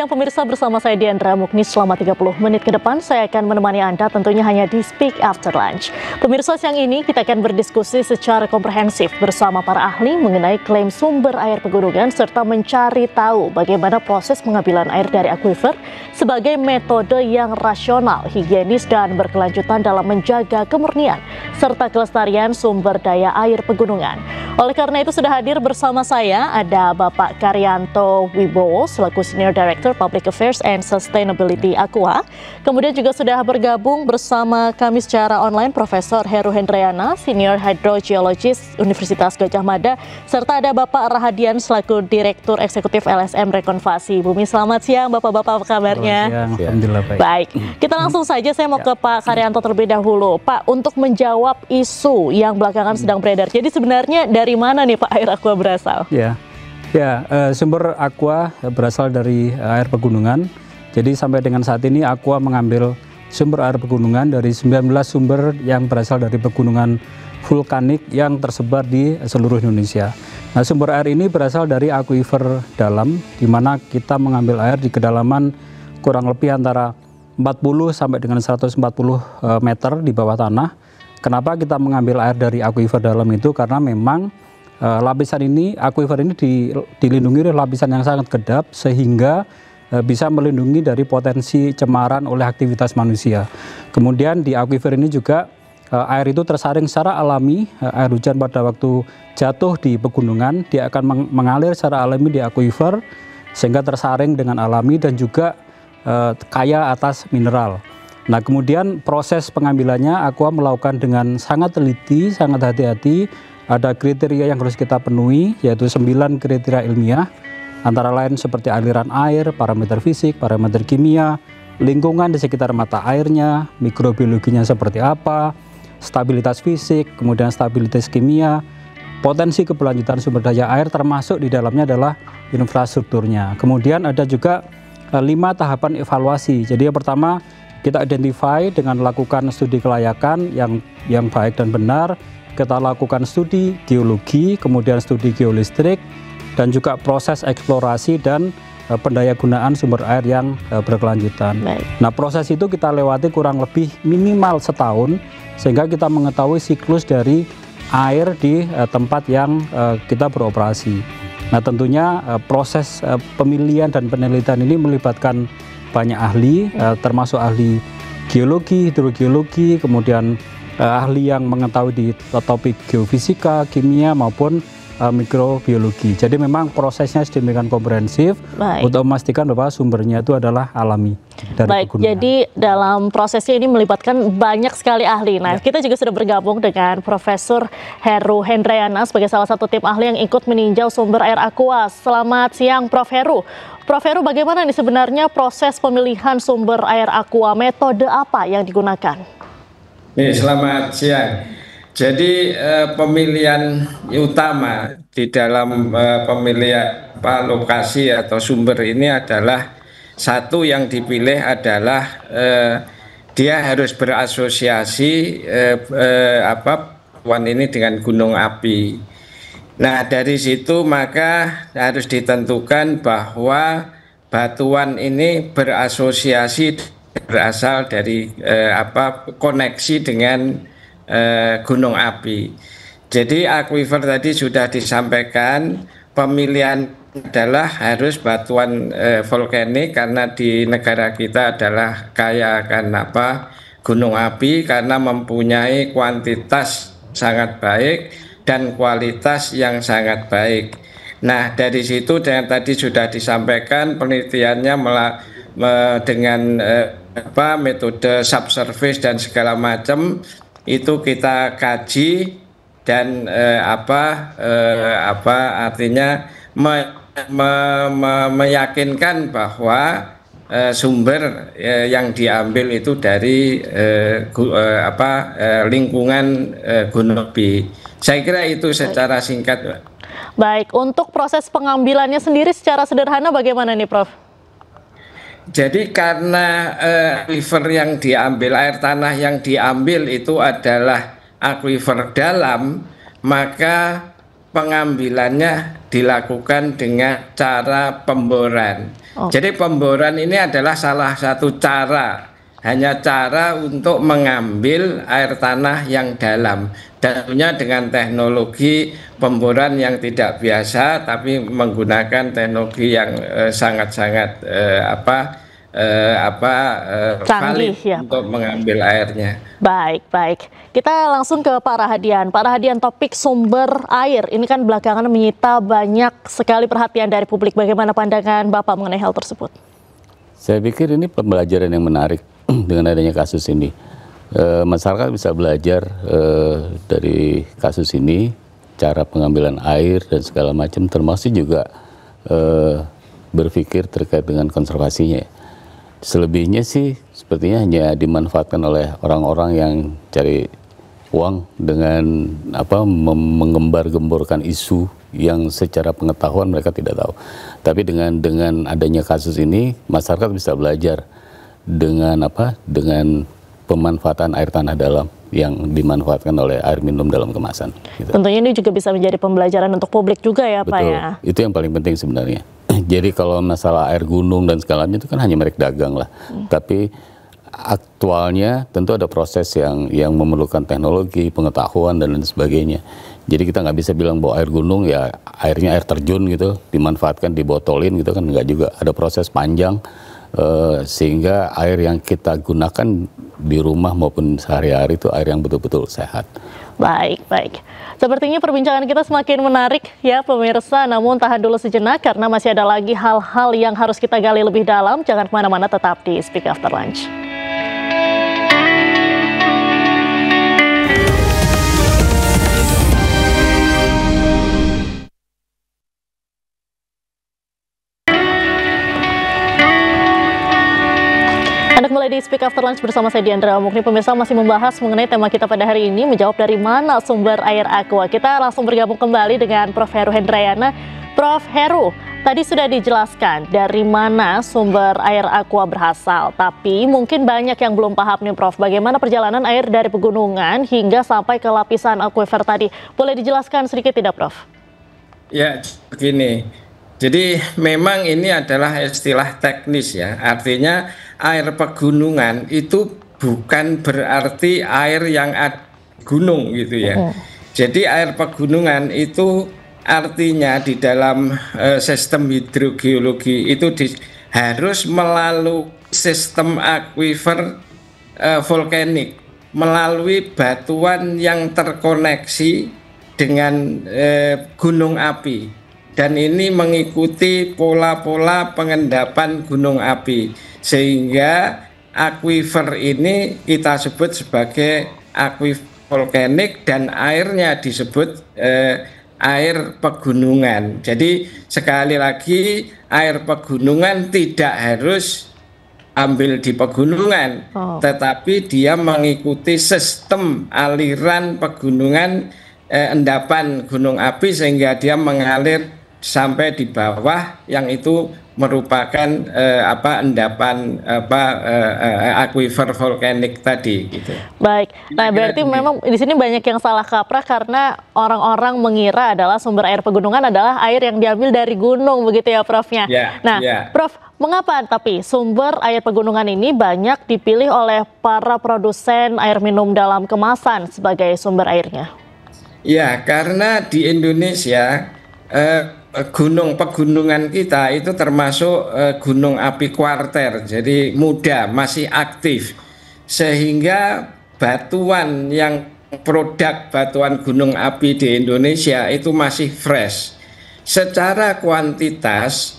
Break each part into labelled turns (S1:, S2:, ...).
S1: siang pemirsa, bersama saya Diandra Mukni. Selama 30 menit ke depan saya akan menemani Anda tentunya hanya di Speak After Lunch. Pemirsa, siang ini kita akan berdiskusi secara komprehensif bersama para ahli mengenai klaim sumber air pegunungan serta mencari tahu bagaimana proses pengambilan air dari akuifer sebagai metode yang rasional, higienis dan berkelanjutan dalam menjaga kemurnian serta kelestarian sumber daya air pegunungan. Oleh karena itu sudah hadir bersama saya ada Bapak Karyanto Wibowo selaku Senior Director Public Affairs and Sustainability Aqua. Kemudian juga sudah bergabung bersama kami secara online Profesor Heru Hendriana, Senior Hydrogeologist Universitas Gadjah Mada, serta ada Bapak Rahadian selaku Direktur Eksekutif LSM Rekonvasi Bumi. Selamat siang Bapak-bapak, apa kabarnya?
S2: Selamat siang, alhamdulillah baik.
S1: Baik, kita langsung saja, saya mau ke Pak Karyanto terlebih dahulu. Pak, untuk menjawab isu yang belakangan sedang beredar, jadi sebenarnya dari mana nih Pak air aqua berasal?
S2: Sumber aqua berasal dari air pegunungan. Jadi sampai dengan saat ini aqua mengambil sumber air pegunungan dari 19 sumber yang berasal dari pegunungan vulkanik yang tersebar di seluruh Indonesia. Nah, sumber air ini berasal dari akuifer dalam, di mana kita mengambil air di kedalaman kurang lebih antara 40 sampai dengan 140 meter di bawah tanah. Kenapa kita mengambil air dari akuifer dalam itu? Karena memang lapisan ini, akuifer ini dilindungi oleh lapisan yang sangat kedap sehingga bisa melindungi dari potensi cemaran oleh aktivitas manusia. Kemudian di akuifer ini juga air itu tersaring secara alami, air hujan pada waktu jatuh di pegunungan, dia akan mengalir secara alami di akuifer sehingga tersaring dengan alami dan juga kaya atas mineral. Nah, kemudian proses pengambilannya Aqua melakukan dengan sangat teliti, sangat hati-hati. Ada kriteria yang harus kita penuhi, yaitu 9 kriteria ilmiah, antara lain seperti aliran air, parameter fisik, parameter kimia, lingkungan di sekitar mata airnya, mikrobiologinya seperti apa, stabilitas fisik, kemudian stabilitas kimia, potensi keberlanjutan sumber daya air, termasuk di dalamnya adalah infrastrukturnya. Kemudian ada juga 5 tahapan evaluasi. Jadi yang pertama, kita identify dengan melakukan studi kelayakan yang baik dan benar. Kita lakukan studi geologi, kemudian studi geolistrik, dan juga proses eksplorasi dan pendayagunaan sumber air yang berkelanjutan. Baik. Nah, proses itu kita lewati kurang lebih minimal setahun, sehingga kita mengetahui siklus dari air di tempat yang kita beroperasi. Nah, tentunya proses pemilihan dan penelitian ini melibatkan banyak ahli, termasuk ahli geologi, hidrogeologi, kemudian ahli yang mengetahui di topik geofisika, kimia maupun mikrobiologi. Jadi memang prosesnya sedemikian komprehensif untuk memastikan bahwa sumbernya itu adalah alami dari pegunungan.
S1: Jadi dalam prosesnya ini melibatkan banyak sekali ahli. Nah, kita juga sudah bergabung dengan Profesor Heru Hendriana sebagai salah satu tim ahli yang ikut meninjau sumber air aqua. Selamat siang Prof. Heru. Prof. Heru, bagaimana nih sebenarnya proses pemilihan sumber air aqua? Metode apa yang digunakan?
S3: Selamat siang. Jadi pemilihan utama di dalam pemilihan lokasi atau sumber ini adalah satu yang dipilih adalah dia harus berasosiasi ini dengan gunung api. Nah, dari situ maka harus ditentukan bahwa batuan ini berasosiasi berasal dari koneksi dengan gunung api. Jadi akuifer tadi sudah disampaikan, pemilihan adalah harus batuan volkanik karena di negara kita adalah kaya akan gunung api karena mempunyai kuantitas sangat baik dan kualitas yang sangat baik. Nah, dari situ yang tadi sudah disampaikan penelitiannya dengan metode subsurface dan segala macam itu kita kaji dan artinya meyakinkan bahwa sumber yang diambil itu dari lingkungan gunung api. Saya kira itu secara singkat.
S1: Baik, untuk proses pengambilannya sendiri secara sederhana bagaimana nih Prof?
S3: Jadi karena akuifer yang diambil, air tanah yang diambil itu adalah akuifer dalam, maka pengambilannya dilakukan dengan cara pemboran. Jadi pemboran ini adalah salah satu cara, hanya cara untuk mengambil air tanah yang dalam. Tentunya dengan teknologi pemboran yang tidak biasa, tapi menggunakan teknologi yang sangat-sangat
S1: canggih
S3: valid
S1: ya,
S3: untuk mengambil airnya.
S1: Baik, baik. Kita langsung ke Pak Rahadian. Pak Rahadian, topik sumber air ini kan belakangan menyita banyak sekali perhatian dari publik. Bagaimana pandangan Bapak mengenai hal tersebut?
S4: Saya pikir ini pembelajaran yang menarik dengan adanya kasus ini. Masyarakat bisa belajar dari kasus ini, cara pengambilan air dan segala macam, termasuk juga berpikir terkait dengan konservasinya. Selebihnya sih sepertinya hanya dimanfaatkan oleh orang-orang yang cari uang dengan menggembar-gemborkan isu yang secara pengetahuan mereka tidak tahu. Tapi dengan adanya kasus ini, masyarakat bisa belajar dengan pemanfaatan air tanah dalam yang dimanfaatkan oleh air minum dalam kemasan. Gitu.
S1: Tentunya ini juga bisa menjadi pembelajaran untuk publik juga ya, Pak ya.
S4: Itu yang paling penting sebenarnya. Jadi kalau masalah air gunung dan segalanya itu kan hanya merek dagang lah. Tapi aktualnya tentu ada proses yang memerlukan teknologi, pengetahuan dan lain sebagainya. Jadi kita nggak bisa bilang bahwa air gunung ya airnya air terjun gitu, dimanfaatkan, dibotolin gitu kan, nggak juga. Ada proses panjang. Sehingga air yang kita gunakan di rumah maupun sehari-hari itu air yang betul-betul sehat.
S1: Baik, baik. Sepertinya perbincangan kita semakin menarik ya pemirsa, namun tahan dulu sejenak karena masih ada lagi hal-hal yang harus kita gali lebih dalam. Jangan kemana-mana, tetap di Speak After Lunch. Anda kembali di Speak After Lunch bersama saya Diandra Mukni. Pemirsa masih membahas mengenai tema kita pada hari ini, menjawab dari mana sumber air aqua. Kita langsung bergabung kembali dengan Prof. Heru Hendrayana. Prof. Heru, tadi sudah dijelaskan dari mana sumber air aqua berasal. Tapi mungkin banyak yang belum paham nih Prof. Bagaimana perjalanan air dari pegunungan hingga sampai ke lapisan akuifer tadi. Boleh dijelaskan sedikit tidak Prof?
S3: Ya, begini. Jadi memang ini adalah istilah teknis ya, artinya air pegunungan itu bukan berarti air yang ada gunung gitu ya. Jadi air pegunungan itu artinya di dalam sistem hidrogeologi itu harus melalui sistem akuifer volkanik, melalui batuan yang terkoneksi dengan gunung api. Dan ini mengikuti pola-pola pengendapan gunung api, sehingga akuifer ini kita sebut sebagai akuifer volkanik dan airnya disebut air pegunungan. Jadi sekali lagi air pegunungan tidak harus ambil di pegunungan, tetapi dia mengikuti sistem aliran pegunungan, endapan gunung api sehingga dia mengalir sampai di bawah yang itu merupakan endapan akuifer volkanik tadi gitu.
S1: Baik. Nah, berarti memang di sini banyak yang salah kaprah karena orang-orang mengira adalah sumber air pegunungan adalah air yang diambil dari gunung begitu ya Prof-nya. Prof, mengapa tapi sumber air pegunungan ini banyak dipilih oleh para produsen air minum dalam kemasan sebagai sumber airnya?
S3: Ya, karena di Indonesia pegunungan kita itu termasuk gunung api kuarter, jadi muda, masih aktif, sehingga batuan yang produk batuan gunung api di Indonesia itu masih fresh. Secara kuantitas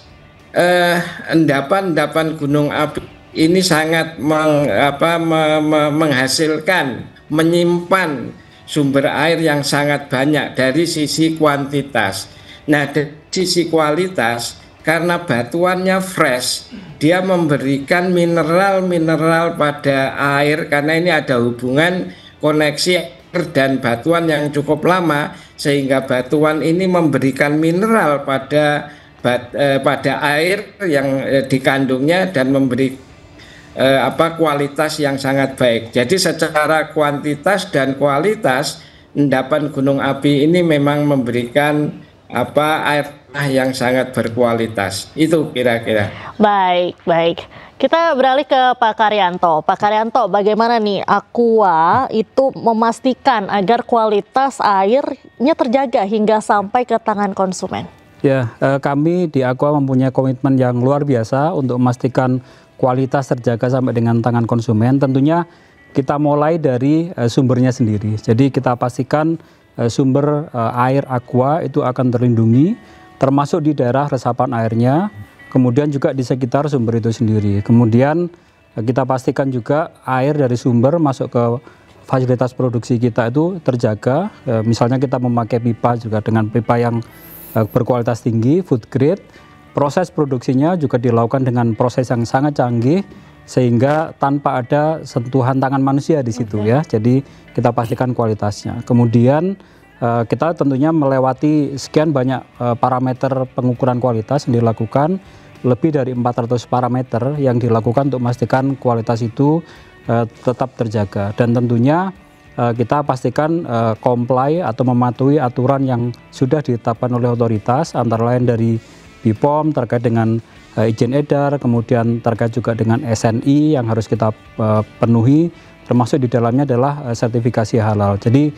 S3: endapan gunung api ini sangat menghasilkan, menyimpan sumber air yang sangat banyak dari sisi kuantitas. Nah, dari sisi kualitas, karena batuannya fresh, dia memberikan mineral-mineral pada air, karena ini ada hubungan koneksi air dan batuan yang cukup lama, sehingga batuan ini memberikan mineral pada air yang dikandungnya dan memberi kualitas yang sangat baik. Jadi secara kuantitas dan kualitas endapan gunung api ini memang memberikan air tanah yang sangat berkualitas. Itu kira-kira.
S1: Baik, baik. Kita beralih ke Pak Karyanto. Pak Karyanto, bagaimana nih Aqua itu memastikan agar kualitas airnya terjaga hingga sampai ke tangan konsumen?
S2: Ya, kami di Aqua mempunyai komitmen yang luar biasa untuk memastikan kualitas terjaga sampai dengan tangan konsumen. Tentunya kita mulai dari sumbernya sendiri. Jadi kita pastikan sumber air Aqua itu akan terlindungi, termasuk di daerah resapan airnya, kemudian juga di sekitar sumber itu sendiri. Kemudian kita pastikan juga air dari sumber masuk ke fasilitas produksi kita itu terjaga. Misalnya kita memakai pipa juga dengan pipa yang berkualitas tinggi, food grade. Proses produksinya juga dilakukan dengan proses yang sangat canggih, sehingga tanpa ada sentuhan tangan manusia di situ ya. Jadi kita pastikan kualitasnya. Kemudian kita tentunya melewati sekian banyak parameter pengukuran kualitas yang dilakukan, lebih dari 400 parameter yang dilakukan untuk memastikan kualitas itu tetap terjaga. Dan tentunya kita pastikan comply atau mematuhi aturan yang sudah ditetapkan oleh otoritas, antara lain dari BPOM terkait dengan izin edar, kemudian terkait juga dengan SNI yang harus kita penuhi, termasuk di dalamnya adalah sertifikasi halal. Jadi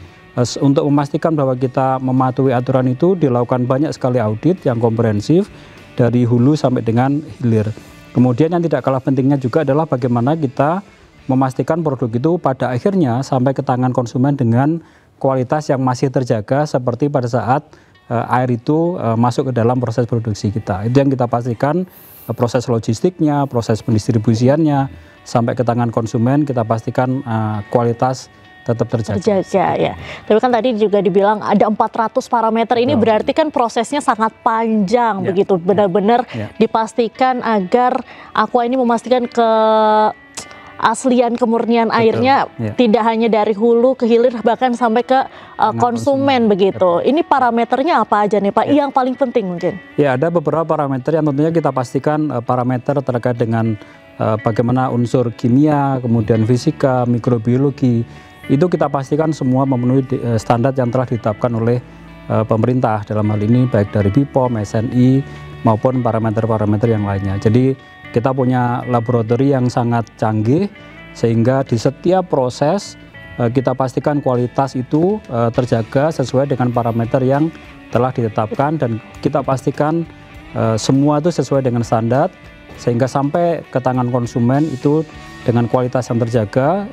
S2: untuk memastikan bahwa kita mematuhi aturan itu dilakukan banyak sekali audit yang komprehensif dari hulu sampai dengan hilir. Kemudian yang tidak kalah pentingnya juga adalah bagaimana kita memastikan produk itu pada akhirnya sampai ke tangan konsumen dengan kualitas yang masih terjaga seperti pada saat air itu masuk ke dalam proses produksi kita. Itu yang kita pastikan, proses logistiknya, proses pendistribusiannya sampai ke tangan konsumen kita pastikan kualitas tetap terjaga.
S1: Ya. Tapi kan tadi juga dibilang ada 400 parameter ini, berarti kan prosesnya sangat panjang begitu. Benar-benar dipastikan agar Aqua ini memastikan keaslian kemurnian airnya tidak hanya dari hulu ke hilir bahkan sampai ke konsumen begitu. Ini parameternya apa aja nih Pak? Yang paling penting mungkin.
S2: Ya, ada beberapa parameter yang tentunya kita pastikan parameter terkait dengan bagaimana unsur kimia, kemudian fisika, mikrobiologi. Itu kita pastikan semua memenuhi standar yang telah ditetapkan oleh pemerintah, dalam hal ini baik dari BPOM, SNI maupun parameter-parameter yang lainnya. Jadi kita punya laboratori yang sangat canggih sehingga di setiap proses kita pastikan kualitas itu terjaga sesuai dengan parameter yang telah ditetapkan, dan kita pastikan semua itu sesuai dengan standar sehingga sampai ke tangan konsumen itu dengan kualitas yang terjaga,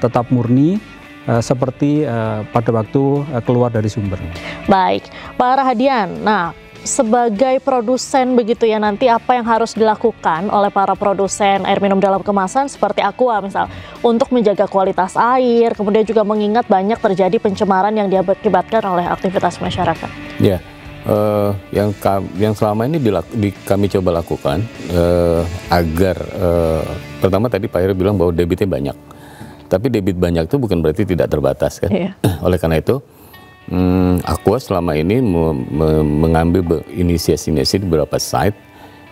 S2: tetap murni seperti pada waktu keluar dari sumber.
S1: Baik, Pak Rahadian. Nah, sebagai produsen begitu ya, nanti apa yang harus dilakukan oleh para produsen air minum dalam kemasan seperti Aqua misal untuk menjaga kualitas air, kemudian juga mengingat banyak terjadi pencemaran yang diakibatkan oleh aktivitas masyarakat?
S4: Ya, yang selama ini kami coba lakukan agar pertama tadi Pak Heru bilang bahwa debitnya banyak. Tapi debit banyak itu bukan berarti tidak terbatas kan. Oleh karena itu Aqua selama ini mengambil inisiasi di beberapa site,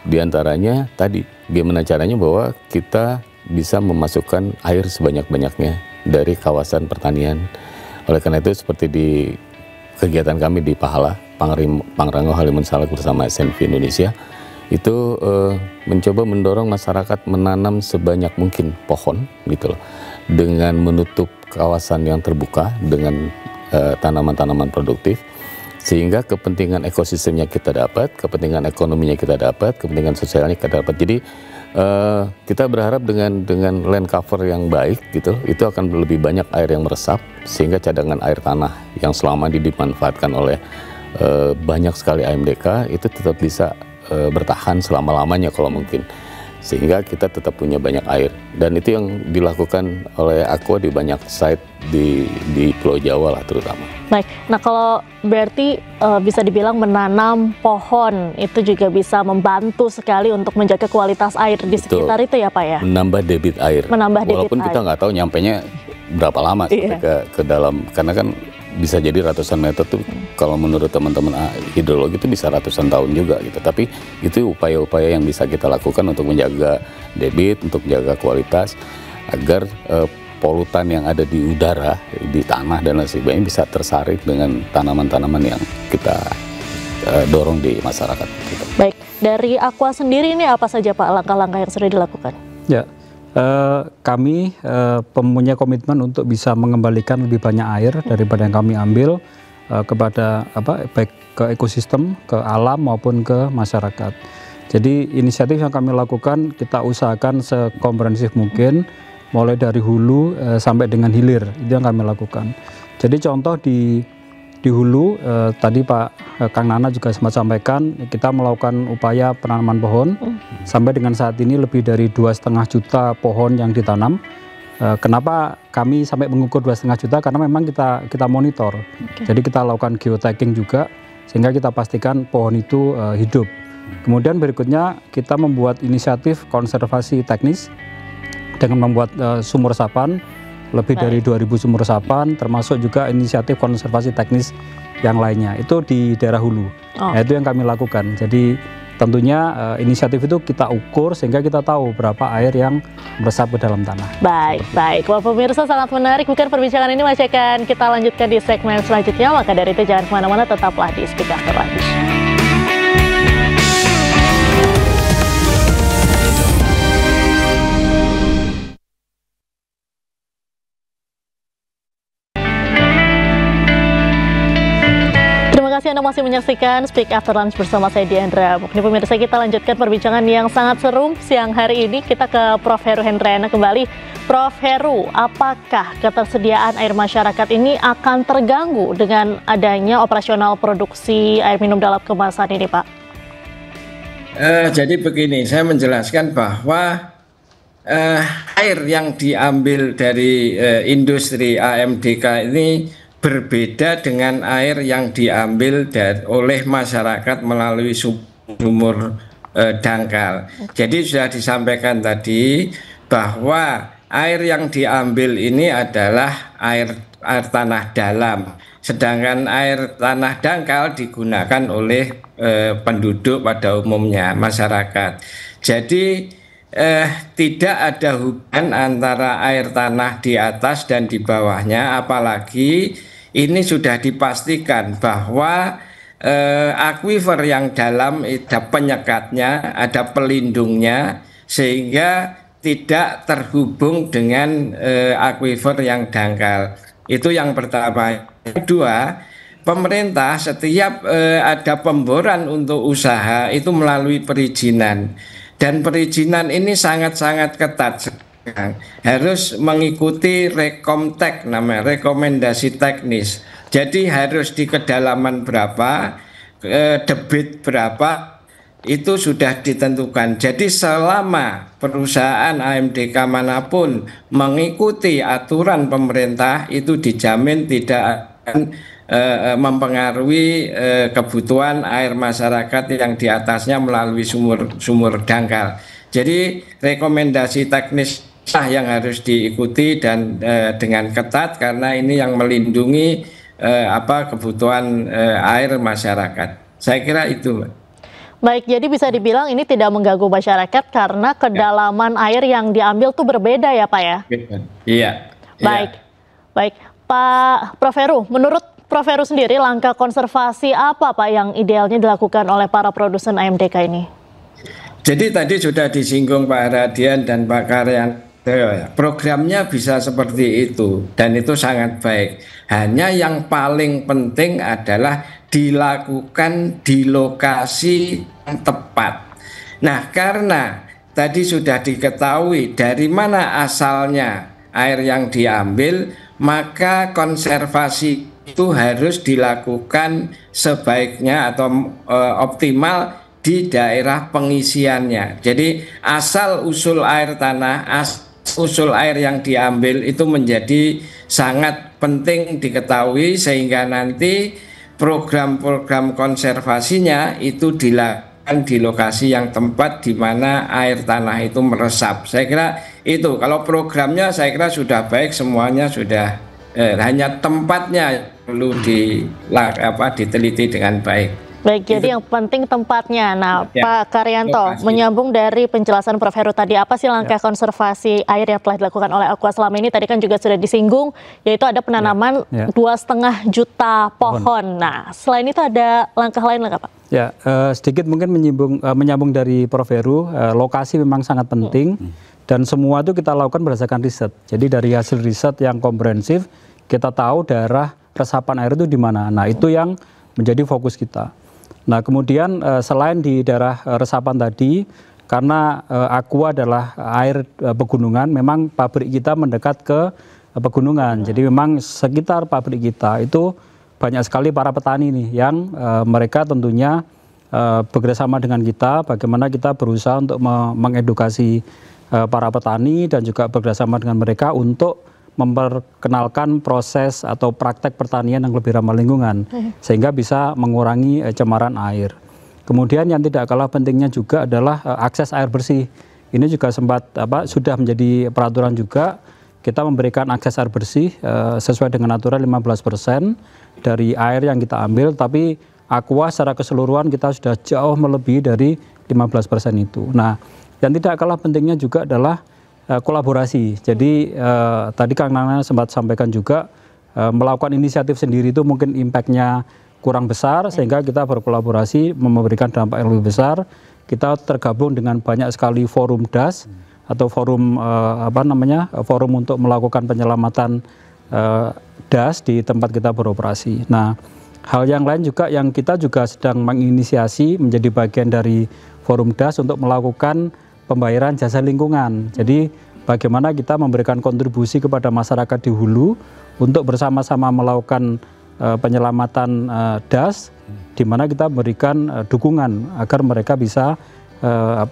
S4: diantaranya tadi bagaimana caranya bahwa kita bisa memasukkan air sebanyak-banyaknya dari kawasan pertanian. Oleh karena itu seperti di kegiatan kami di Pahala, Pangrango Halimun Salak bersama SNV Indonesia, itu mencoba mendorong masyarakat menanam sebanyak mungkin pohon gitu loh, dengan menutup kawasan yang terbuka dengan tanaman-tanaman produktif, sehingga kepentingan ekosistemnya kita dapat, kepentingan ekonominya kita dapat, kepentingan sosialnya kita dapat. Jadi kita berharap dengan land cover yang baik gitu, itu akan lebih banyak air yang meresap, sehingga cadangan air tanah yang selama ini dimanfaatkan oleh banyak sekali AMDK itu tetap bisa bertahan selama-lamanya kalau mungkin, sehingga kita tetap punya banyak air. Dan itu yang dilakukan oleh Aqua di banyak site di Pulau Jawa lah terutama.
S1: Baik, nah kalau berarti bisa dibilang menanam pohon itu juga bisa membantu sekali untuk menjaga kualitas air di sekitar itu ya Pak ya?
S4: Menambah debit air. Walaupun kita nggak tahu nyampenya berapa lama ke dalam, karena kan bisa jadi ratusan meter tuh kalau menurut teman-teman hidrologi itu bisa ratusan tahun juga gitu. Tapi itu upaya-upaya yang bisa kita lakukan untuk menjaga debit, untuk menjaga kualitas agar polutan yang ada di udara, di tanah dan lain sebagainya bisa tersaring dengan tanaman-tanaman yang kita dorong di masyarakat.
S1: Baik, dari Aqua sendiri ini apa saja Pak langkah-langkah yang sudah dilakukan?
S2: Ya, kami mempunyai komitmen untuk bisa mengembalikan lebih banyak air daripada yang kami ambil kepada baik ke ekosistem, ke alam maupun ke masyarakat. Jadi inisiatif yang kami lakukan kita usahakan sekomprehensif mungkin, mulai dari hulu sampai dengan hilir, itu yang kami lakukan. Jadi contoh di hulu tadi Pak Kang Nana juga sempat sampaikan, kita melakukan upaya penanaman pohon. Sampai dengan saat ini lebih dari 2,5 juta pohon yang ditanam. Kenapa kami sampai mengukur 2,5 juta? Karena memang kita monitor. Jadi kita lakukan geotagging juga sehingga kita pastikan pohon itu hidup. Kemudian berikutnya kita membuat inisiatif konservasi teknis dengan membuat sumur resapan, lebih dari 2.000 sumur resapan, termasuk juga inisiatif konservasi teknis yang lainnya. Itu di daerah hulu. Nah, itu yang kami lakukan. Jadi tentunya inisiatif itu kita ukur sehingga kita tahu berapa air yang meresap ke dalam tanah.
S1: Baik. Wah, pemirsa, sangat menarik. Bukan perbincangan ini masih akan kita lanjutkan di segmen selanjutnya. Maka dari itu jangan kemana-mana, tetaplah di Speak After Lunch. Anda masih menyaksikan Speak After Lunch bersama saya Diandra Mukni. Pemirsa, kita lanjutkan perbincangan yang sangat seru siang hari ini. Kita ke Prof. Heru Hendriana kembali. Prof. Heru, apakah ketersediaan air masyarakat ini akan terganggu dengan adanya operasional produksi air minum dalam kemasan ini, Pak?
S3: Jadi begini, saya menjelaskan bahwa air yang diambil dari industri AMDK ini berbeda dengan air yang diambil oleh masyarakat melalui sumur dangkal. Jadi sudah disampaikan tadi bahwa air yang diambil ini adalah air tanah dalam, sedangkan air tanah dangkal digunakan oleh penduduk pada umumnya, masyarakat. Jadi tidak ada hubungan antara air tanah di atas dan di bawahnya, apalagi ini sudah dipastikan bahwa akuifer yang dalam ada penyekatnya, ada pelindungnya, sehingga tidak terhubung dengan akuifer yang dangkal. Itu yang pertama. Yang kedua, pemerintah setiap ada pemboran untuk usaha itu melalui perizinan. Dan perizinan ini sangat-sangat ketat. Harus mengikuti rekomtek, namanya rekomendasi teknis. Jadi harus di kedalaman berapa, debit berapa, itu sudah ditentukan. Jadi selama perusahaan AMDK manapun mengikuti aturan pemerintah, itu dijamin tidak akan mempengaruhi kebutuhan air masyarakat yang di atasnya melalui sumur dangkal. Jadi rekomendasi teknis yang harus diikuti dan dengan ketat, karena ini yang melindungi kebutuhan air masyarakat. Saya kira itu.
S1: Baik, jadi bisa dibilang ini tidak mengganggu masyarakat karena kedalaman air yang diambil tuh berbeda ya Pak ya?
S3: Iya.
S1: Baik. Pak Prof. Heru, menurut Prof. Heru sendiri langkah konservasi apa Pak yang idealnya dilakukan oleh para produsen AMDK ini?
S3: Jadi tadi sudah disinggung Pak Radian dan Pak Karyan. Programnya bisa seperti itu dan itu sangat baik. Hanya yang paling penting adalah dilakukan di lokasi yang tepat. Nah, karena tadi sudah diketahui dari mana asalnya air yang diambil, maka konservasi itu harus dilakukan sebaiknya atau optimal di daerah pengisiannya. Jadi asal usul air tanah, usul air yang diambil itu menjadi sangat penting diketahui, sehingga nanti program-program konservasinya itu dilakukan di lokasi yang tempat di mana air tanah itu meresap. Saya kira itu, kalau programnya saya kira sudah baik, semuanya sudah, hanya tempatnya perlu diteliti dengan baik.
S1: Baik, jadi yang penting tempatnya. Nah,
S3: Ya,
S1: Pak Karyanto,
S3: lokasi.
S1: menyambung dari penjelasan Prof. Heru tadi, apa sih langkah konservasi air yang telah dilakukan oleh Aqua selama ini? Tadi kan juga sudah disinggung, yaitu ada penanaman 2,5 juta pohon. Nah, selain itu ada langkah lain nggak, Pak?
S2: Ya, sedikit mungkin menyambung dari Prof. Heru, lokasi memang sangat penting dan semua itu kita lakukan berdasarkan riset. Jadi dari hasil riset yang komprehensif, kita tahu daerah resapan air itu di mana. Nah, itu yang menjadi fokus kita. Nah, kemudian selain di daerah resapan tadi, karena Aqua adalah air pegunungan, memang pabrik kita mendekat ke pegunungan. Jadi memang sekitar pabrik kita itu banyak sekali para petani nih yang mereka tentunya bekerjasama dengan kita, bagaimana kita berusaha untuk mengedukasi para petani dan juga bekerjasama dengan mereka untuk memperkenalkan proses atau praktek pertanian yang lebih ramah lingkungan sehingga bisa mengurangi cemaran air. Kemudian yang tidak kalah pentingnya juga adalah akses air bersih. Ini juga sudah menjadi peraturan juga, kita memberikan akses air bersih sesuai dengan aturan 15% dari air yang kita ambil, tapi Aqua secara keseluruhan kita sudah jauh melebihi dari 15% itu. Nah, yang tidak kalah pentingnya juga adalah kolaborasi. Jadi tadi Kang Nana sempat sampaikan juga melakukan inisiatif sendiri itu mungkin impactnya kurang besar, sehingga kita berkolaborasi memberikan dampak yang lebih besar. Kita tergabung dengan banyak sekali forum DAS atau forum forum untuk melakukan penyelamatan DAS di tempat kita beroperasi. Nah, hal yang lain juga yang kita juga sedang menginisiasi menjadi bagian dari forum DAS untuk melakukan pembayaran jasa lingkungan. Jadi bagaimana kita memberikan kontribusi kepada masyarakat di hulu untuk bersama-sama melakukan penyelamatan DAS, di mana kita memberikan dukungan agar mereka bisa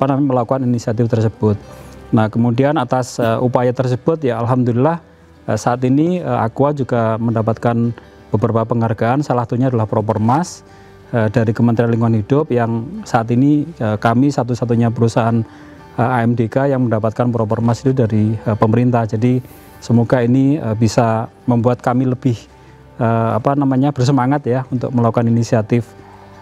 S2: melakukan inisiatif tersebut. Nah, kemudian atas upaya tersebut ya alhamdulillah saat ini Aqua juga mendapatkan beberapa penghargaan, salah satunya adalah Propermas dari Kementerian Lingkungan Hidup yang saat ini kami satu-satunya perusahaan AMDK yang mendapatkan Propermas itu dari pemerintah. Jadi semoga ini bisa membuat kami lebih bersemangat ya untuk melakukan inisiatif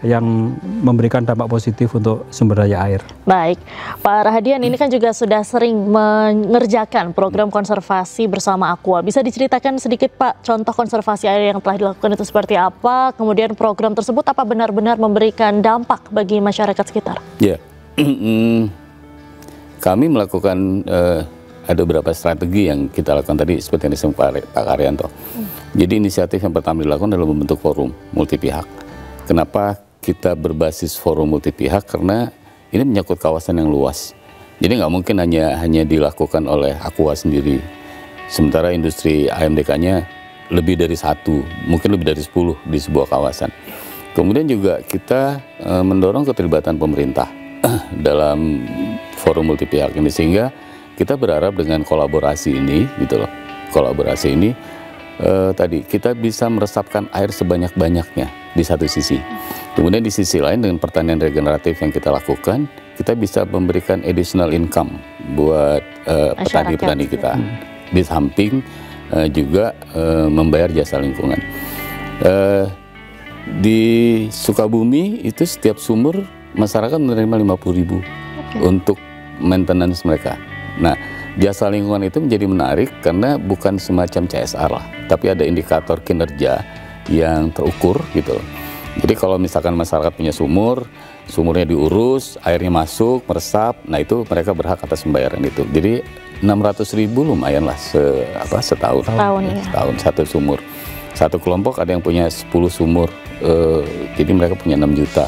S2: yang memberikan dampak positif untuk sumber daya air.
S1: Baik, Pak Rahadian, ini kan juga sudah sering mengerjakan program konservasi bersama Aqua. Bisa diceritakan sedikit Pak, contoh konservasi air yang telah dilakukan itu seperti apa? Kemudian program tersebut apa benar-benar memberikan dampak bagi masyarakat sekitar?
S4: Ya, kami melakukan ada beberapa strategi yang kita lakukan tadi seperti yang disampaikan Pak Karyanto. Jadi inisiatif yang pertama dilakukan adalah membentuk forum multi pihak. Kenapa kita berbasis forum multi pihak? Karena ini menyangkut kawasan yang luas. Jadi nggak mungkin hanya dilakukan oleh Aqua sendiri. Sementara industri AMDK-nya lebih dari 1, mungkin lebih dari 10 di sebuah kawasan. Kemudian juga kita mendorong keterlibatan pemerintah dalam forum multi pihak ini, sehingga kita berharap dengan kolaborasi ini gitu loh. Kolaborasi ini tadi kita bisa meresapkan air sebanyak-banyaknya di satu sisi. Kemudian di sisi lain dengan pertanian regeneratif yang kita lakukan, kita bisa memberikan additional income buat petani-petani kita. Di samping juga membayar jasa lingkungan. Di Sukabumi itu setiap sumur masyarakat menerima 50.000 untuk maintenance mereka. Nah, jasa lingkungan itu menjadi menarik karena bukan semacam CSR lah, tapi ada indikator kinerja yang terukur gitu loh. Jadi kalau misalkan masyarakat punya sumur, sumurnya diurus, airnya masuk, meresap, nah itu mereka berhak atas pembayaran itu. Jadi 600.000 lumayan lah setahun. Setahun satu sumur. Satu kelompok ada yang punya 10 sumur, jadi mereka punya 6 juta.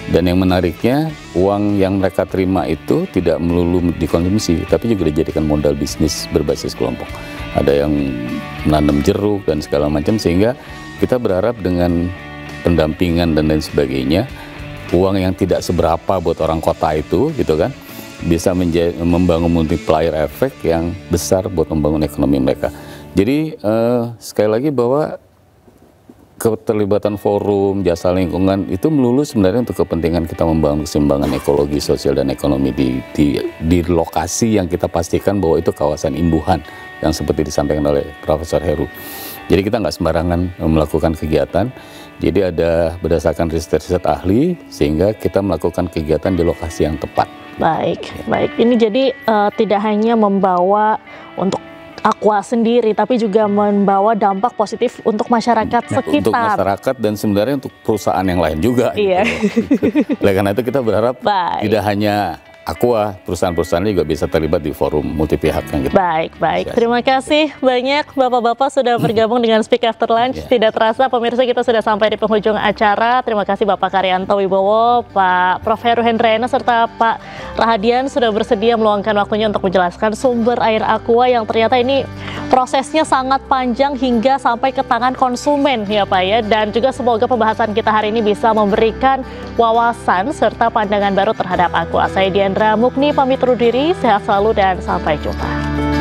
S4: Dan yang menariknya, uang yang mereka terima itu tidak melulu dikonsumsi, tapi juga dijadikan modal bisnis berbasis kelompok. Ada yang menanam jeruk dan segala macam, sehingga kita berharap dengan pendampingan dan lain sebagainya, uang yang tidak seberapa buat orang kota itu, gitu kan, bisa membangun multiplier effect yang besar buat membangun ekonomi mereka. Jadi sekali lagi bahwa keterlibatan forum, jasa lingkungan itu melulu sebenarnya untuk kepentingan kita membangun keseimbangan ekologi, sosial, dan ekonomi di lokasi yang kita pastikan bahwa itu kawasan imbuhan yang seperti disampaikan oleh Profesor Heru. Jadi kita nggak sembarangan melakukan kegiatan, jadi ada berdasarkan riset-riset ahli sehingga kita melakukan kegiatan di lokasi yang tepat.
S1: Baik, baik. Ini jadi tidak hanya membawa untuk Aqua sendiri, tapi juga membawa dampak positif untuk masyarakat sekitar.
S4: Untuk masyarakat dan sebenarnya untuk perusahaan yang lain juga.
S1: Iya.
S4: Gitu. Oleh karena itu kita berharap
S1: Baik.
S4: tidak hanya Aqua, perusahaan-perusahaan juga bisa terlibat di forum multi pihak yang gitu.
S1: Baik, baik. Terima kasih banyak Bapak-Bapak sudah bergabung dengan Speak After Lunch. Tidak terasa pemirsa kita sudah sampai di penghujung acara. Terima kasih Bapak Karyanto Wibowo, Pak Prof. Heru Hendrena, serta Pak Rahadian sudah bersedia meluangkan waktunya untuk menjelaskan sumber air Aqua yang ternyata ini prosesnya sangat panjang hingga sampai ke tangan konsumen ya Pak ya. Dan juga semoga pembahasan kita hari ini bisa memberikan wawasan serta pandangan baru terhadap Aqua. Saya Diandra Mukni pamit undur diri, sehat selalu dan sampai jumpa.